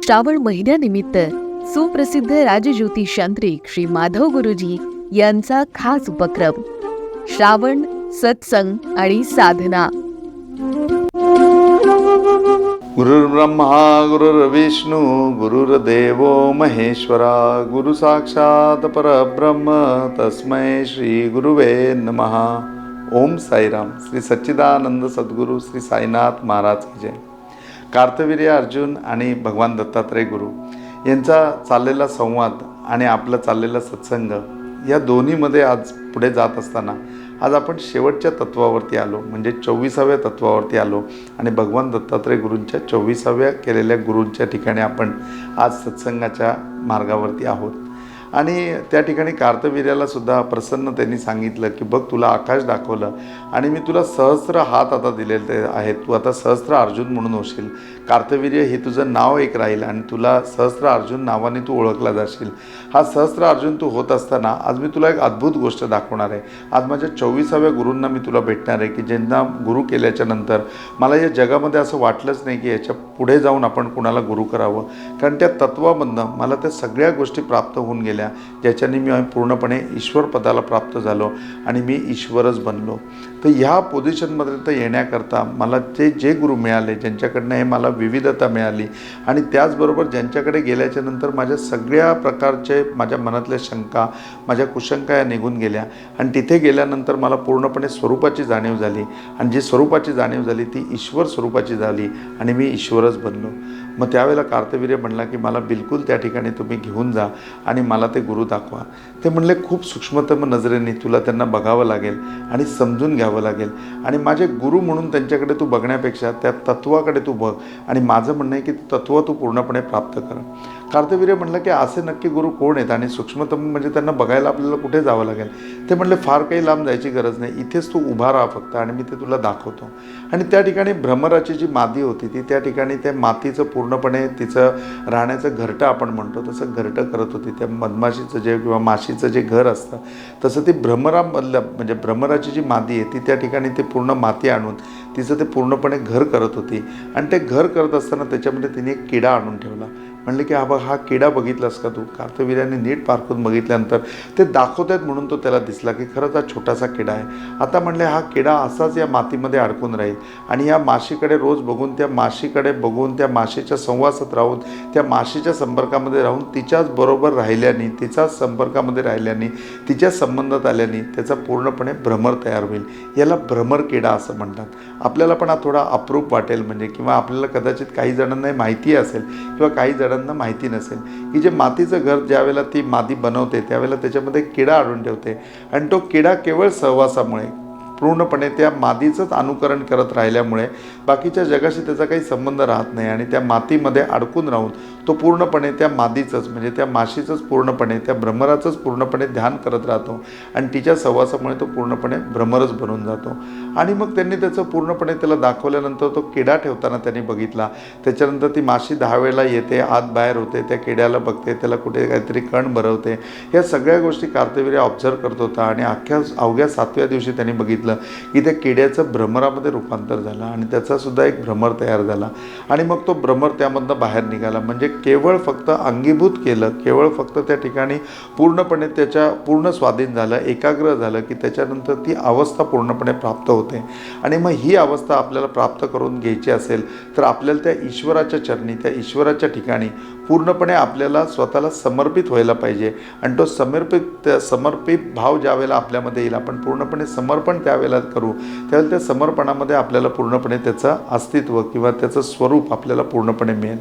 श्रावण महिन्यानिमित्त सुप्रसिद्ध राजज्योतिषांत्रिक श्री माधव गुरुजी यांचा खास उपक्रम श्रावण सत्संग आणि साधना। गुरुर्ब्रह्मा गुरुर्विष्णू गुरुर्देवो महेश्वरा गुरु साक्षात परब्रह्म तस्मै श्री गुरुवे नमः। ओम साईराम। श्री सच्चिदानंद सद्गुरु श्री साईनाथ महाराज की जय। कार्तवीर्य अर्जुन आणि भगवान दत्तात्रय गुरु यांचा चाललेला संवाद आणि आपला चाललेला सत्संग या दोन्हीमध्ये आज पुढे जात असताना आज आपण शेवटच्या तत्वावरती आलो, म्हणजे 24व्या तत्वावरती आलो आणि भगवान दत्तात्रय गुरूंच्या 24व्या केलेल्या गुरूंच्या ठिकाणी आपण आज सत्संगाच्या मार्गावरती आहोत। आणि त्या ठिकाणी कार्तवीर्याला सुद्धा प्रसन्नतेने सांगितलं की बघ, तुला आकाश दाखवलं आणि मी तुला सहस्त्र हात आता दिलेले आहेत, तू आता सहस्त्र अर्जुन म्हणून होशील। कार्तवीर्य हे तुझं नाव एक राहील आणि तुला सहस्त्र अर्जुन नावाने तू ओळखला जाशील। हा सहस्त्र अर्जुन तू होत असताना आज मी तुला एक अद्भुत गोष्ट दाखवणार आहे। आज माझ्या 24व्या गुरूंना मी तुला भेटणार आहे की ज्यांना गुरु केल्याच्या नंतर मला या जगामध्ये असं वाटलंच नाही की याच्या पुढे जाऊन आपण कुणाला गुरु करावं, कारण त्या तत्वामधनं मला त्या सगळ्या गोष्टी प्राप्त होऊन गेल्या ज्याच्याने मी पूर्णपणे ईश्वर पदाला प्राप्त झालो आणि मी ईश्वरच बनलो। तर ह्या पोझिशनमध्ये येण्याकरता मला जे गुरु मिळाले, ज्यांच्याकडनं हे मला विविधता मिळाली आणि त्याचबरोबर ज्यांच्याकडे गेल्याच्या नंतर माझ्या सगळ्या प्रकारचे माझ्या मनातल्या शंका, माझ्या कुशंका या निघून गेल्या आणि तिथे गेल्यानंतर मला पूर्णपणे स्वरूपाची जाणीव झाली आणि जी स्वरूपाची जाणीव झाली ती ईश्वर स्वरूपाची झाली आणि मी ईश्वरच बनलो। मग त्यावेळेला कार्तवीर्य म्हणला की मला बिलकुल त्या ठिकाणी तुम्ही घेऊन जा आणि मला ते गुरु दाखवा। ते म्हणले खूप सूक्ष्मतम नजरेने तुला त्यांना बघावं लागेल आणि समजून घ्यावं लागेल आणि माझे गुरु म्हणून त्यांच्याकडे तू बघण्यापेक्षा त्या तत्वाकडे तू बघ आणि माझं म्हणणं आहे की तत्व तू पूर्णपणे प्राप्त कर। कार्तवीर्य म्हणलं की असे नक्की गुरु कोण आहेत आणि सूक्ष्मतम म्हणजे त्यांना बघायला आपल्याला कुठे जावं लागेल? ते म्हणले फार काही लांब जायची गरज नाही, इथेच तू उभा राहा फक्त आणि मी ते तुला दाखवतो। आणि त्या ठिकाणी भ्रमराची जी मादी होती ती त्या ठिकाणी त्या मातीचं पूर्णपणे तिचं राहण्याचं घरटं आपण म्हणतो तसं घरटं करत होती। त्या मधमाशीचं जे किंवा माशीचं जे घर असतं तसं ती भ्रमरामधलं म्हणजे भ्रमराची जी मादी आहे ती त्या ठिकाणी ते पूर्ण माती आणून तिचं ते पूर्णपणे घर करत होती आणि ते घर करत असताना त्याच्यामध्ये तिने एक किडा आणून ठेवला। म्हणले की हा किडा बघितलास का तू? कार्तवीर्याने नीट पारखून बघितल्यानंतर ते दाखवत आहेत म्हणून तो त्याला दिसला की खरंच हा छोटासा किडा आहे। आता म्हणले हा किडा असाच या मातीमध्ये अडकून राहील आणि या माशीकडे रोज बघून, त्या माशीकडे बघून, त्या माशीच्या संवासात राहून, त्या माशीच्या संपर्कामध्ये राहून तिच्याच बरोबर राहिल्याने, तिच्याच संपर्कामध्ये राहिल्याने, तिच्या संबंधात आल्याने त्याचा पूर्णपणे भ्रमर तयार होईल। याला भ्रमर किडा असं म्हणतात। आपल्याला पण हा थोडा अप्रूप वाटेल म्हणजे किंवा आपल्याला कदाचित काही जणांना माहिती असेल किंवा काही जणांना माहिती नसेल की जे मातीचं घर ज्यावेळेला ती मादी बनवते त्यावेळेला त्याच्यामध्ये किडा आणून ठेवते आणि तो किडा केवळ सहवासामुळे पूर्णपणे त्या मादीचंच अनुकरण करत राहिल्यामुळे बाकीच्या जगाशी त्याचा काही संबंध राहत नाही आणि त्या मातीमध्ये अडकून राहून तो पूर्णपणे त्या मादीचंच म्हणजे त्या माशीचंच पूर्णपणे त्या भ्रमराचंच पूर्णपणे ध्यान करत राहतो आणि तिच्या सहवासामुळे तो पूर्णपणे भ्रमरच बनून जातो। आणि मग त्यांनी त्याचं पूर्णपणे त्याला दाखवल्यानंतर तो किडा ठेवताना त्यांनी बघितला। त्याच्यानंतर ती माशी 10 वेळेला येते, आत बाहेर होते, त्या किड्याला बघते, त्याला कुठे काहीतरी कण भरवते, या सगळ्या गोष्टी कार्तवीर्य ऑब्झर्व करत होता आणि अवघ्या 7व्या दिवशी त्यांनी बघितलं की त्या किड्याचं भ्रमरामध्ये रूपांतर झालं आणि त्याचा सुद्धा एक भ्रमर तयार झाला आणि मग तो भ्रमर त्यामधनं बाहेर निघाला। म्हणजे केवळ फक्त अंगीभूत केलं, केवळ फक्त त्या ठिकाणी पूर्णपणे त्याच्या पूर्ण स्वाधीन झालं, एकाग्र झालं की त्याच्यानंतर ती अवस्था पूर्णपणे प्राप्त होते। आणि मग ही अवस्था आपल्याला प्राप्त करून घ्यायची असेल तर आपल्याला त्या ईश्वराच्या चरणी, त्या ईश्वराच्या ठिकाणी पूर्णपणे आपल्याला स्वतःला समर्पित व्हायला पाहिजे आणि तो समर्पित भाव ज्यावेळेला आपल्यामध्ये येईल, आपण पूर्णपणे समर्पण त्यावेळेला करू त्यावेळेला त्या समर्पणामध्ये आपल्याला पूर्णपणे त्याचं अस्तित्व किंवा त्याचं स्वरूप आपल्याला पूर्णपणे मिळेल।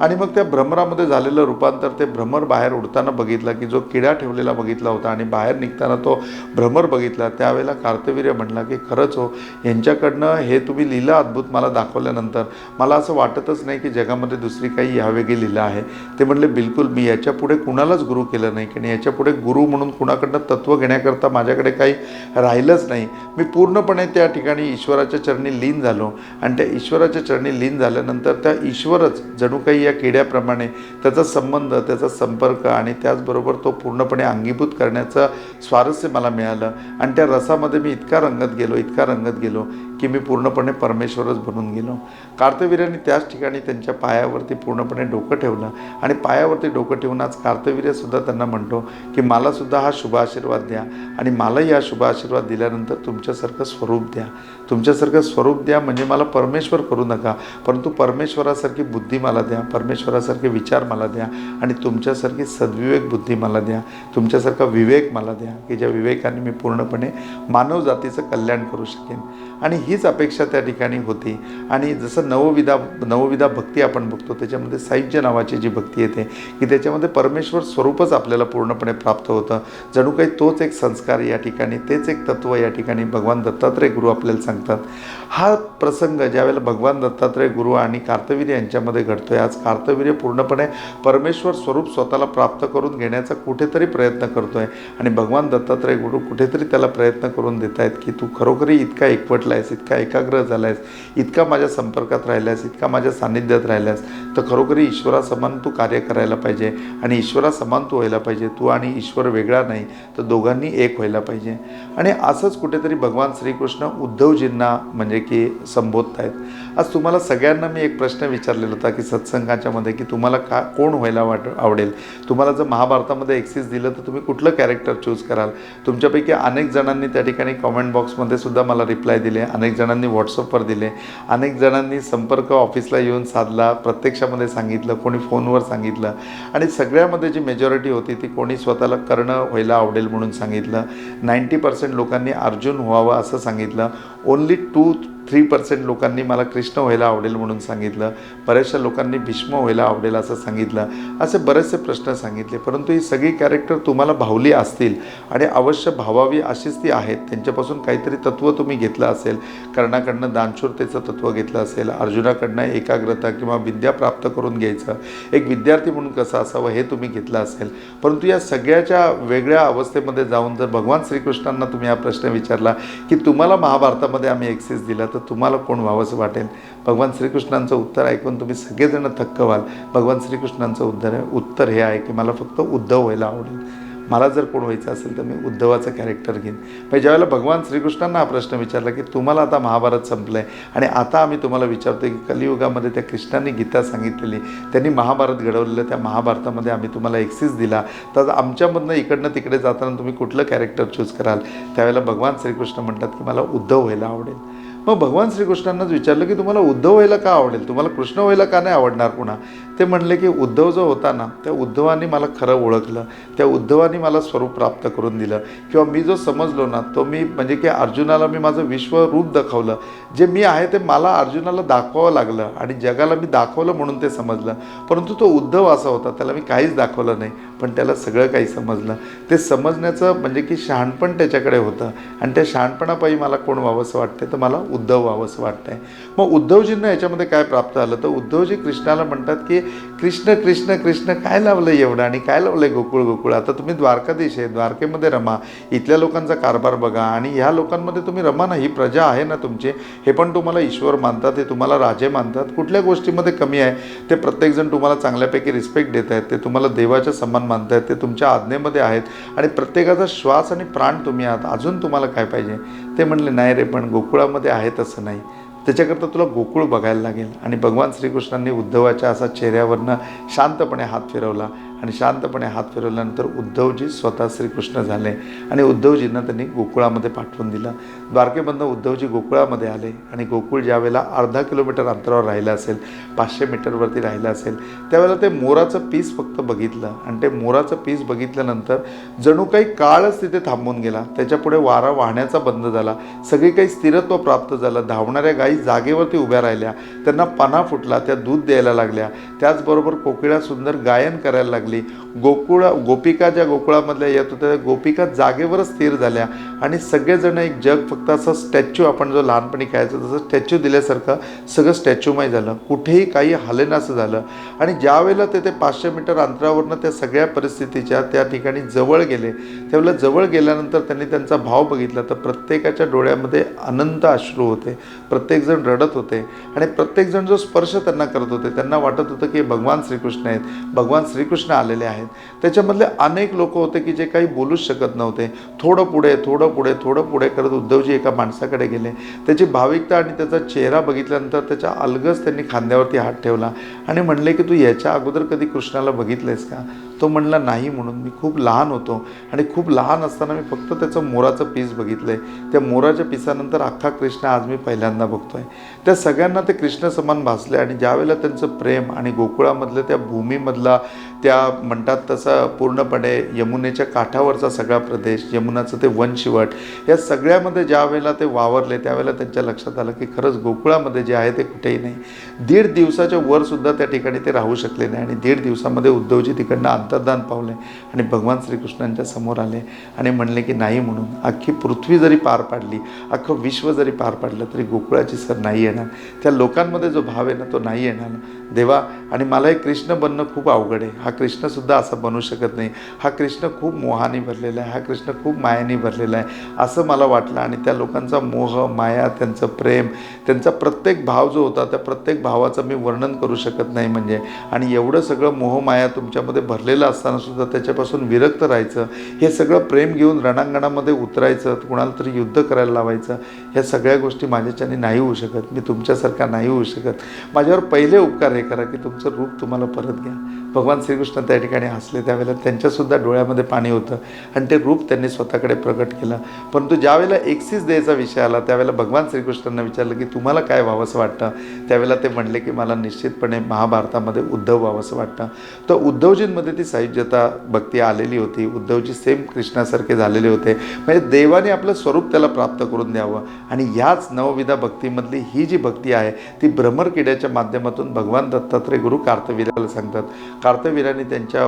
आणि मग त्या भ्रमरामध्ये झालेलं रूपांतर, ते भ्रमर बाहेर उडताना बघितला की जो किडा ठेवलेला बघितला होता आणि बाहेर निघताना तो भ्रमर बघितला, त्यावेळेला कार्तवीर्य म्हणला की खरंच हो, यांच्याकडनं हे तुम्ही लीला अद्भुत मला दाखवल्यानंतर मला असं वाटतच नाही की जगामध्ये दुसरी काही यावेगळी लीला आहे। ते म्हणले बिलकुल, मी याच्यापुढे कुणालाच गुरु केलं नाही की याच्यापुढे गुरु म्हणून कुणाकडनं तत्व घेण्याकरता माझ्याकडे काही राहिलंच नाही। मी पूर्णपणे त्या ठिकाणी ईश्वराच्या चरणी लीन झालो आणि त्या ईश्वराच्या चरणी लीन झाल्यानंतर त्या ईश्वरच जणू काही या किड्याप्रमाणे त्याचा संबंध, त्याचा संपर्क आणि त्याचबरोबर तो पूर्णपणे अंगीभूत करण्याचं स्वारस्य मला मिळालं आणि त्या रसामध्ये मी इतका रंगत गेलो की मी पूर्णपणे परमेश्वरच बनून गेलो. कार्तवीर्याने त्याच ठिकाणी त्यांच्या पायावरती पूर्णपणे डोकं ठेवलं आणि पायावरती डोकं ठेवून आज कार्तवीर्यसुद्धा त्यांना म्हणतो की मलासुद्धा हा शुभ आशीर्वाद द्या आणि मलाही हा शुभ आशीर्वाद दिल्यानंतर तुमच्यासारखं स्वरूप द्या. तुमच्यासारखं स्वरूप द्या म्हणजे मला परमेश्वर करू नका, परंतु परमेश्वरासारखी बुद्धी मला द्या, परमेश्वरासारखे विचार मला द्या आणि तुमच्यासारखी सद्विवेक बुद्धी मला द्या, तुमच्यासारखा विवेक मला द्या की ज्या विवेकाने मी पूर्णपणे मानव जातीचं कल्याण करू शकेन. आणि हीच अपेक्षा त्या ठिकाणी होती. आणि जसं नवविधा भक्ती आपण बघतो त्याच्यामध्ये साहित्य नावाची जी भक्ती येते की त्याच्यामध्ये परमेश्वर स्वरूपच आपल्याला पूर्णपणे प्राप्त होतं. जणू काही तोच एक संस्कार या ठिकाणी, तेच एक तत्त्व या ठिकाणी भगवान दत्तात्रय गुरु आपल्याला सांगतात. हा प्रसंग ज्यावेळेला भगवान दत्तात्रय गुरु आणि कार्तवीर्य यांच्यामध्ये घडतोय. आज कार्तवीर्य पूर्णपणे परमेश्वर स्वरूप स्वतःला प्राप्त करून घेण्याचा कुठेतरी प्रयत्न करतोय आणि भगवान दत्तात्रय गुरु कुठेतरी त्याला प्रयत्न करून देत आहेत की तू खरोखरी इतका एकवटला आहेस, इतका एकाग्र झाला आहेस, इतका माझ्या संपर्कात राहिल्यास, इतका माझ्या सान्निध्यात राहिल्यास तर खरोखरी ईश्वरासमान तू कार्य करायला पाहिजे आणि ईश्वरासमान तू व्हायला पाहिजे. तू आणि ईश्वर वेगळा नाही तर दोघांनी एक व्हायला पाहिजे. आणि असंच कुठेतरी भगवान श्रीकृष्ण उद्धवजींना म्हणजे की संबोधत आहेत. आज तुम्हाला सगळ्यांना मी एक प्रश्न विचारलेला होता की सत्संगाच्या मध्ये की तुम्हाला कोण व्हायला आवडेल. तुम्हाला जर महाभारतामध्ये एक्सिस दिलं तर तुम्ही कुठलं कॅरेक्टर चूज कराल. तुमच्यापैकी अनेक जणांनी त्या ठिकाणी कॉमेंट बॉक्समध्ये सुद्धा मला रिप्लाय दिले, अनेक जणांनी व्हॉट्सअपवर दिले, अनेक जणांनी संपर्क ऑफिसला येऊन साधला, प्रत्यक्षामध्ये सांगितलं, कोणी फोनवर सांगितलं आणि सगळ्यामध्ये जी मेजॉरिटी होती ती कोणी स्वतःला कर्ण व्हायला आवडेल म्हणून सांगितलं. 90% लोकांनी अर्जुन व्हावं असं सांगितलं. ओन्ली 2-3% लोकांनी मला कृष्ण व्हायला आवडेल म्हणून सांगितलं. बऱ्याचशा लोकांनी भीष्म व्हायला आवडेल असं सांगितलं. असे बरेचसे प्रश्न सांगितले. परंतु ही सगळी कॅरेक्टर तुम्हाला भावली असतील आणि अवश्य भावावी अशीच ती आहेत. त्यांच्यापासून काहीतरी तत्त्व तुम्ही घेतलं असेल. कर्णाकडनं दानशूरतेचं तत्त्व घेतलं असेल, अर्जुनाकडनं एकाग्रता किंवा विद्या प्राप्त करून घ्यायचं, एक विद्यार्थी म्हणून कसं असावं हे तुम्ही घेतलं असेल. परंतु या सगळ्याच्या वेगळ्या अवस्थेमध्ये जाऊन जर भगवान श्रीकृष्णांना तुम्ही हा प्रश्न विचारला की तुम्हाला महाभारतामध्ये आम्ही एक्सेस दिला तर तुम्हाला कोण व्हावंसं वाटेल. भगवान श्रीकृष्णांचं उत्तर ऐकून तुम्ही सगळेजण थक्क व्हाल. भगवान श्रीकृष्णांचं उत्तर हे आहे की मला फक्त उद्धव व्हायला आवडेल. मला जर कोण व्हायचं असेल तर मी उद्धवाचं कॅरेक्टर घेईन. म्हणजे ज्यावेळेला भगवान श्रीकृष्णांना हा प्रश्न विचारला की तुम्हाला आता महाभारत संपलं आहे आणि आता आम्ही तुम्हाला विचारतो की कलियुगामध्ये त्या कृष्णांनी गीता सांगितलेली, त्यांनी महाभारत घडवलेलं, त्या महाभारतामध्ये आम्ही तुम्हाला एक्सेस दिला तर आमच्यामधनं इकडनं तिकडे जाताना तुम्ही कुठलं कॅरेक्टर चूज कराल. त्यावेळेला भगवान श्रीकृष्ण म्हणतात की मला उद्धव व्हायला आवडेल. मग भगवान श्रीकृष्णांनाच विचारलं की तुम्हाला उद्धव व्हायला का आवडेल, तुम्हाला कृष्ण व्हायला का नाही आवडणार पुन्हा. ते म्हणले की उद्धव जो होता ना त्या उद्धवानी मला खरं ओळखलं, त्या उद्धवानी मला स्वरूप प्राप्त करून दिलं किंवा मी जो समजलो ना तो मी म्हणजे की अर्जुनाला मी माझं विश्वरूप दाखवलं. जे मी आहे ते मला अर्जुनाला दाखवावं लागलं आणि जगाला मी दाखवलं म्हणून ते समजलं. परंतु तो उद्धव असा होता त्याला मी काहीच दाखवलं नाही पण त्याला सगळं काही समजलं. ते समजण्याचं म्हणजे की शहाणपण त्याच्याकडे होतं आणि त्या शहाणपणापायी मला कोण व्हावंसं वाटतं तर मला उद्धव व्हावंसं वाटतंय. मग उद्धवजींना याच्यामध्ये काय प्राप्त झालं तर उद्धवजी कृष्णाला म्हणतात की कृष्ण कृष्ण कृष्ण काय लावलं एवढं आणि काय लावलंय गोकुळ गोकुळ. आता तुम्ही द्वारकाधीश आहे, द्वारकेमध्ये रमा, इथल्या लोकांचा कारभार बघा आणि ह्या लोकांमध्ये तुम्ही रमा ना. ही प्रजा आहे ना तुमची, हे पण तुम्हाला ईश्वर मानतात, हे तुम्हाला राजे मानतात. कुठल्या गोष्टीमध्ये कमी आहे ते प्रत्येकजण तुम्हाला चांगल्यापैकी रिस्पेक्ट देत आहेत, ते तुम्हाला देवाचा सन्मान मानत आहेत, ते तुमच्या आज्ञेमध्ये आहेत आणि प्रत्येकाचा श्वास आणि प्राण तुम्ही आहात. अजून तुम्हाला काय पाहिजे. ते म्हणले नाही रे पण गोकुळामध्ये आहे तसं नाही, त्याच्याकरता तुला गोकुळ बघायला लागेल. आणि भगवान श्रीकृष्णांनी उद्धवाच्या असा चेहऱ्यावरनं शांतपणे हात फिरवला आणि शांतपणे हात फिरवल्यानंतर उद्धवजी स्वतः श्रीकृष्ण झाले आणि उद्धवजींना त्यांनी गोकुळामध्ये पाठवून दिलं. द्वारकेमधनं उद्धवजी गोकुळामध्ये आले आणि गोकुळ ज्यावेळेला अर्धा किलोमीटर अंतरावर राहिलं असेल, 500 मीटरवरती राहिलं असेल, त्यावेळेला ते मोराचं पीस फक्त बघितलं आणि ते मोराचं पीस बघितल्यानंतर जणू काही काळच तिथे थांबून गेला. त्याच्यापुढे वारा वाहण्याचा बंद झाला, सगळी काही स्थिरत्व प्राप्त झालं. धावणाऱ्या गायी जागेवरती उभ्या राहिल्या, त्यांना पणा फुटला, त्या दूध द्यायला लागल्या. त्याचबरोबर कोकिळा सुंदर गायन करायला लागली. गोपिका ज्या गोकुळामधल्या येत होत्या गोपिका जागेवरच स्थिर झाल्या आणि सगळेजण एक जग फक्त असं स्टॅच्यू, आपण जो लहानपणी खेळायचो तसं स्टॅच्यू दिल्यासारखं सगळं स्टॅच्यूमय झालं, कुठेही काही हलेनासं झालं. आणि ज्यावेळेला ते 500 मीटर अंतरावरनं त्या सगळ्या परिस्थितीच्या त्या ठिकाणी जवळ गेले, त्यावेळेला जवळ गेल्यानंतर त्यांनी त्यांचा भाव बघितला तर प्रत्येकाच्या डोळ्यामध्ये अनंत अश्रू होते, प्रत्येकजण रडत होते आणि प्रत्येकजण जो स्पर्श त्यांना करत होते त्यांना वाटत होतं की भगवान श्रीकृष्ण आहेत, भगवान श्रीकृष्ण आलेले आहेत. त्याच्यामधले अनेक लोक होते की जे काही बोलूच शकत नव्हते. थोडं पुढे थोडं पुढे थोडं पुढे करत उद्धवजी एका माणसाकडे गेले. त्याची भाविकता आणि त्याचा चेहरा बघितल्यानंतर त्याच्या अलगच त्यांनी खांद्यावरती हात ठेवला आणि म्हणले की तू याच्या अगोदर कधी कृष्णाला बघितलेस का? तो म्हणला नाही, म्हणून मी खूप लहान होतो आणि खूप लहान असताना मी फक्त त्याचं मोराचं पीस बघितलं आहे. त्या मोराच्या पिसानंतर अख्खा कृष्ण आज मी पहिल्यांदा बघतोय. त्या सगळ्यांना ते कृष्ण समान भासले आणि ज्यावेळेला त्यांचं प्रेम आणि गोकुळामधलं त्या भूमीमधला त्या म्हणतात तसा पूर्णपणे यमुनेच्या काठावरचा सगळा प्रदेश, यमुनाचं ते वनशिवट, या सगळ्यामध्ये ज्या वेळेला ते वावरले त्यावेळेला त्यांच्या लक्षात आलं की खरंच गोकुळामध्ये जे आहे ते कुठेही नाही. 1.5 दिवसाच्या वरसुद्धा त्या ठिकाणी ते राहू शकले नाही आणि 1.5 दिवसामध्ये उद्धवजी तिकडनं अंतर्धान पावले आणि भगवान श्रीकृष्णांच्या समोर आले आणि म्हणले की नाही, म्हणून अख्खी पृथ्वी जरी पार पाडली, अख्खं विश्व जरी पार पाडलं तरी गोकुळाची सर नाही येणार. त्या लोकांमध्ये जो भाव आहे ना तो नाही येणार देवा. आणि मला एक कृष्ण बनणं खूप अवघड आहे. हा कृष्णसुद्धा असा बनू शकत नाही. हा कृष्ण खूप मोहाने भरलेला आहे, हा कृष्ण खूप मायाने भरलेला आहे असं मला वाटलं. आणि त्या लोकांचा मोह, माया, त्यांचं प्रेम, त्यांचा प्रत्येक भाव जो होता त्या प्रत्येक भावाचं मी वर्णन करू शकत नाही म्हणजे. आणि एवढं सगळं मोहमाया तुमच्यामध्ये भरलेलं असतानासुद्धा त्याच्यापासून विरक्त राहायचं, हे सगळं प्रेम घेऊन रणांगणामध्ये उतरायचं, कुणाला तरी युद्ध करायला लावायचं, ह्या सगळ्या गोष्टी माझ्याच्याने नाही होऊ शकत. मी तुमच्यासारखा नाही होऊ शकत. माझ्यावर पहिले उपकार हे करा की तुमचं रूप तुम्हाला परत घ्या. भगवान श्रीकृष्ण त्या ठिकाणी हसले. त्यावेळेला त्यांच्यासुद्धा डोळ्यामध्ये पाणी होतं आणि ते रूप त्यांनी स्वतःकडे प्रकट केलं. परंतु ज्यावेळेला एक्सिस द्यायचा विषय आला त्यावेळेला भगवान श्रीकृष्णांना विचारलं की तुम्हाला काय व्हावंसं वाटतं? त्यावेळेला ते म्हणले की मला निश्चितपणे महाभारतामध्ये उद्धव व्हावंसं वाटतं. तर उद्धवजींमध्ये ती सायुज्यता भक्ती आलेली होती. उद्धवजी सेम कृष्णासारखे झालेले होते. म्हणजे देवाने आपलं स्वरूप त्याला प्राप्त करून द्यावं. आणि याच नवविधा भक्तीमधली ही जी भक्ती आहे ती भ्रमरकिड्याच्या माध्यमातून भगवान दत्तात्रय गुरु कार्तवीर्याला सांगतात. कार्तवीर्याने त्यांच्या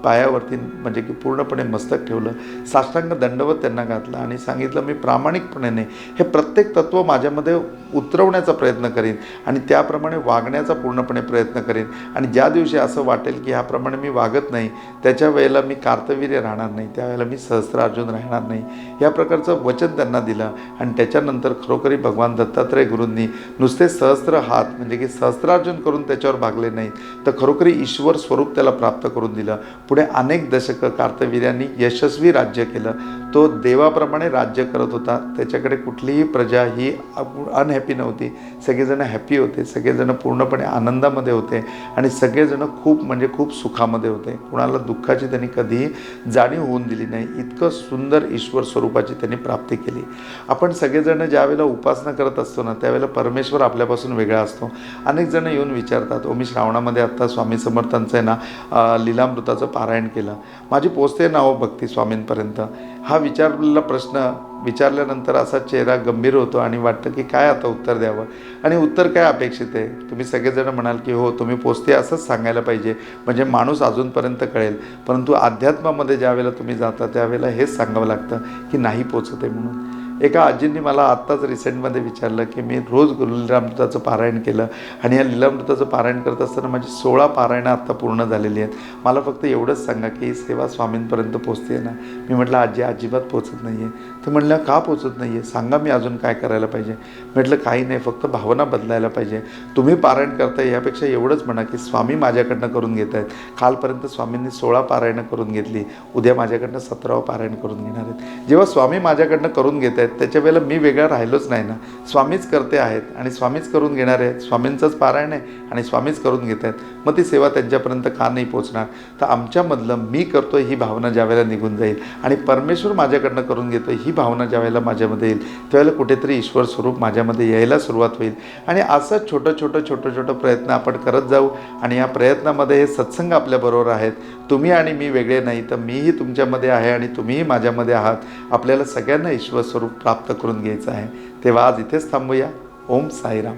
पायावरती म्हणजे की पूर्णपणे मस्तक ठेवलं, साष्टांग दंडवत त्यांना घातला आणि सांगितलं मी प्रामाणिकपणे हे प्रत्येक तत्त्व माझ्यामध्ये उतरवण्याचा प्रयत्न करीन आणि त्याप्रमाणे वागण्याचा पूर्णपणे प्रयत्न करीन. आणि ज्या दिवशी असं वाटेल की ह्याप्रमाणे मी वागत नाही त्याच्या वेळेला मी कार्तवीर्य राहणार नाही, त्यावेळेला मी सहस्त्रार्जुन राहणार नाही, या प्रकारचं वचन त्यांना दिलं. आणि त्याच्यानंतर खरोखरी भगवान दत्तात्रय गुरूंनी नुसते सहस्त्र हात म्हणजे की सहस्त्रार्जुन करून त्याच्यावर भागले नाही तर खरोखरी ईश्वर स्वरूप त्याला प्राप्त करून दिलं. पुढे अनेक दशकं कार्तवीर्यांनी यशस्वी राज्य केलं. तो देवाप्रमाणे राज्य करत होता. त्याच्याकडे कुठलीही प्रजा ही अनहॅपी नव्हती. सगळेजण हॅपी होते, सगळेजण पूर्णपणे आनंदामध्ये होते आणि सगळेजण खूप म्हणजे खूप सुखामध्ये होते. कुणाला दुःखाची त्यांनी कधीही जाणीव होऊन दिली नाही. इतकं सुंदर ईश्वर स्वरूपाची त्यांनी प्राप्ती केली. आपण सगळेजण ज्यावेळेला उपासना करत असतो ना त्यावेळेला परमेश्वर आपल्यापासून वेगळा असतो. अनेक जण येऊन विचारतात, मी श्रावणामध्ये आत्ता स्वामी समर्थांचं आहे ना लीलामृताचं पारायण केलं, माझी पोचते ना हो भक्ती स्वामींपर्यंत. हा विचारलेला प्रश्न विचारल्यानंतर असा चेहरा गंभीर होतो आणि वाटतं की काय आता उत्तर द्यावं. आणि उत्तर काय अपेक्षित आहे? तुम्ही सगळेजण म्हणाल की हो तुम्ही पोचते असंच सांगायला पाहिजे म्हणजे माणूस अजूनपर्यंत कळेल. परंतु अध्यात्मामध्ये ज्यावेळेला तुम्ही जाता त्यावेळेला हेच सांगावं लागतं की नाही पोचत आहे म्हणून. एका आजींनी मला आत्ताच रिसेंटमध्ये विचारलं की मी रोज लीलामृताचं पारायण केलं आणि या लीलामृताचं पारायण करत असताना माझी 16 पारायणं आत्ता पूर्ण झालेली आहेत. मला फक्त एवढंच सांगा की ही सेवा स्वामींपर्यंत पोचते ना? मी म्हटलं आजी अजिबात पोचत नाही आहे. ते म्हणलं का पोचत नाही आहे? सांगा, मी अजून काय करायला पाहिजे? म्हटलं काही नाही, फक्त भावना बदलायला पाहिजे. तुम्ही पारायण करताय यापेक्षा एवढंच म्हणा की स्वामी माझ्याकडनं करून घेत आहेत. कालपर्यंत स्वामींनी 16 पारायणं करून घेतली, उद्या माझ्याकडनं 17वं पारायण करून घेणार आहेत. जेव्हा स्वामी माझ्याकडनं करून घेत आहेत त्याच्या वेळेला मी वेगळा राहिलोच नाही ना. स्वामीच करते आहेत आणि स्वामीच करून घेणार आहेत. स्वामींचंच पारायण आहे आणि स्वामीच करून घेत आहेत. मग ती सेवा त्यांच्यापर्यंत का नाही पोचणार? तर आमच्यामधलं मी करतोय ही भावना ज्यावेळेला निघून जाईल आणि परमेश्वर माझ्याकडनं करून घेतोय ही भावना ज्यावेळेला माझ्यामध्ये येईल त्यावेळेला कुठेतरी ईश्वर स्वरूप माझ्यामध्ये यायला सुरुवात होईल. आणि असं छोटं प्रयत्न आपण करत जाऊ. आणि या प्रयत्नामध्ये हे सत्संग आपल्याबरोबर आहेत. तुम्ही आणि मी वेगळे नाही, तर मीही तुमच्यामध्ये आहे आणि तुम्हीही माझ्यामध्ये आहात. आपल्याला सगळ्यांना ईश्वर स्वरूप प्राप्त करून घ्यायचं आहे. तेव्हा आज इथेच थांबूया. ओम साईराम.